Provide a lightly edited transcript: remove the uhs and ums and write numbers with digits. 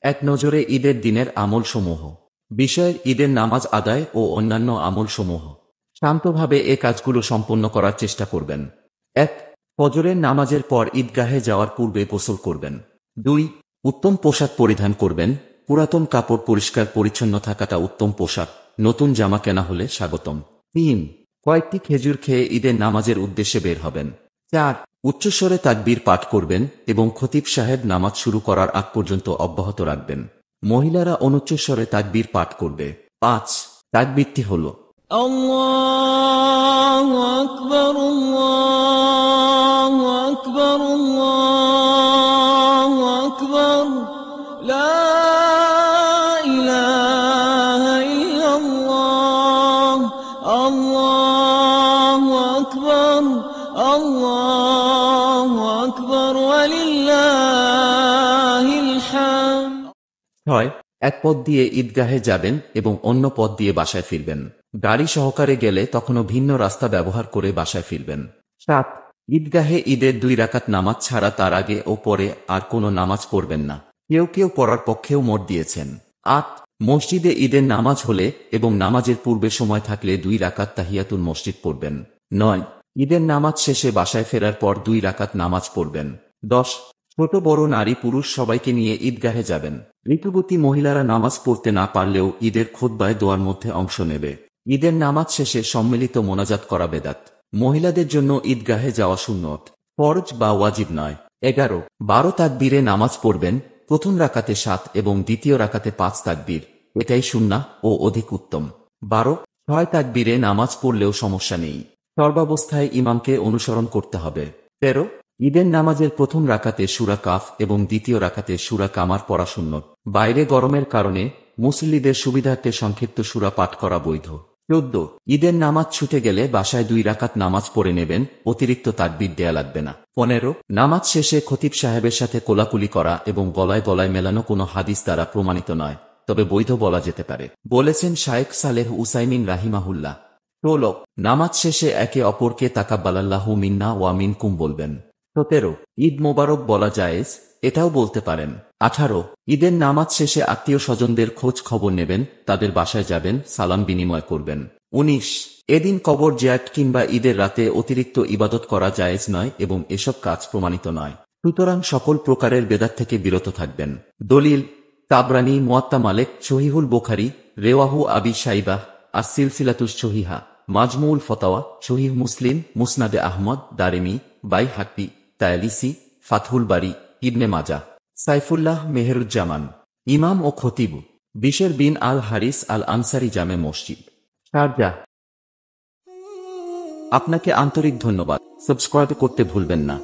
এক নজরে ঈদের দিনের আমলসমূহ বিষয়ের ঈদের নামাজ আদায় ও অন্যান্য আমলসমূহ। শান্তভাবে এ কাজগুলো সম্পন্ন করার চেষ্টা করবেন। ১. ফজরের নামাজের পর ঈদগাহে যাওয়ার পূর্বে গোসল করবেন। ২. উত্তম পোশাক পরিধান করবেন। পুরাতন কাপড় পরিষ্কার পরিচ্ছন্ন থাকাটা উত্তম পোশাক, নতুন জামা কেনা হলে স্বাগতম। ৩. কয়েকটি খেজুর খেয়ে ঈদের নামাজের উদ্দেশ্যে বের হবেন। ৪. উচ্চস্বরে তাকবীর পাঠ করবেন এবং খতিব সাহেব নামাজ শুরু করার আগ পর্যন্ত অব্যাহত রাখবেন। মহিলারা অনুচ্চস্বরে তাকবীর পাঠ করবে। ৫. তাকবীরটি হল আল্লাহু আকবার, আল্লাহু আকবার, আল্লাহু আকবার, লা ইলাহা ইল্লাল্লাহ, আল্লাহু আকবার, আল্লাহু আকবার, ওয়া লিল্লাহিল হামদ। ৬. এক পথ দিয়ে ঈদগাহে যাবেন এবং অন্য পথ দিয়ে বাসায় ফিরবেন। গাড়ি সহকারে গেলে তখনও ভিন্ন রাস্তা ব্যবহার করে বাসায় ফিরবেন। ৭. ঈদগাহে ঈদের ২ রাকাত নামাজ ছাড়া তার আগে ও পরে আর কোনো নামাজ পড়বেন না। কেউ কেউ পড়ার পক্ষেও মত দিয়েছেন। ৮. মসজিদে ঈদের নামাজ হলে এবং নামাজের পূর্বে সময় থাকলে ২ রাকাত তাহিয়াতুল মসজিদ পড়বেন। ৯. ঈদের নামাজ শেষে বাসায় ফেরার পর ২ রাকাত নামাজ পড়বেন। ১০. ছোট বড় নারী পুরুষ সবাইকে নিয়ে ঈদগাহে যাবেন। ঋতুবতী মহিলারা নামাজ পড়তে না পারলেও ঈদের খুতবায় দোয়ার মধ্যে অংশ নেবে। ঈদের নামাজ শেষে সম্মিলিত মোনাজাত করা বেদাত। মহিলাদের জন্য ঈদগাহে যাওয়া সুন্নত, ফরজ বা ওয়াজিব নয়। ১১. ১২ তাকবীরে নামাজ পড়বেন। প্রথম রাকাতে ৭ এবং দ্বিতীয় রাকাতে ৫ তাকবীর, এটাই সুন্নাহ ও অধিক উত্তম। ১২. ৬ তাকবীরে নামাজ পড়লেও সমস্যা নেই, সর্বাবস্থায় ইমামকে অনুসরণ করতে হবে। ১৩. ঈদের নামাজের প্রথম রাকাতে সূরা কাফ এবং দ্বিতীয় রাকাতে সূরা কামার পড়া সুন্নত। বাইরে গরমের কারণে মুসল্লিদের সুবিধার্থে সংক্ষিপ্ত সূরা পাঠ করা বৈধ। ১৪. ঈদের নামাজ ছুটে গেলে বাসায় ২ রাকাত নামাজ পড়ে নেবেন, অতিরিক্ত তাকবীর দেয়া লাগবে না। ১৫. নামাজ শেষে খতিব সাহেবের সাথে কোলাকুলি করা এবং গলায় গলায় মেলানো কোনো হাদিস দ্বারা প্রমাণিত নয়, তবে বৈধ বলা যেতে পারে, বলেছেন শায়েখ সালেহ উসাইমিন রাহিমাহুল্লাহ। ১৬. নামাজ শেষে একে অপরকে তাকাব্বালাল্লাহু মিন্না ওয়া মিনকুম বলবেন। ১৭. ঈদ মোবারক বলা জায়েজ, এটাও বলতে পারেন। ১৮. ঈদের নামাজ শেষে আত্মীয় স্বজনদের খোঁজ খবর নেবেন, তাদের বাসায় যাবেন, সালাম বিনিময় করবেন। ১৯. এদিন কবর জিয়ারত কিংবা ঈদের রাতে অতিরিক্ত ইবাদত করা জায়েজ নয় এবং এসব কাজ প্রমাণিত নয়, সুতরাং সকল প্রকারের বেদাত থেকে বিরত থাকবেন। দলিল: তাবরানী, মুয়াত্তা মালিক, সহিহুল বুখারী, রেওয়াহু আবি শাইবাহ, আস-সিলসিলাতুস সহিহা, মাজমুউল ফতাওয়া, সহিহ মুসলিম, মুসনাদে আহমদ, দারেমি, বাইহাক্কি, তায়ালিসি, ফাতহুল বারী, ইবনে মাজাহ। সাইফুল্লাহ মেহেরুজ্জামান, ইমাম ও খতিব, বিশর বিন আল হারিস আল আনসারী জামে মসজিদ, শারজাহ। আপনাকে আন্তরিক ধন্যবাদ। সাবস্ক্রাইব করতে ভুলবেন না।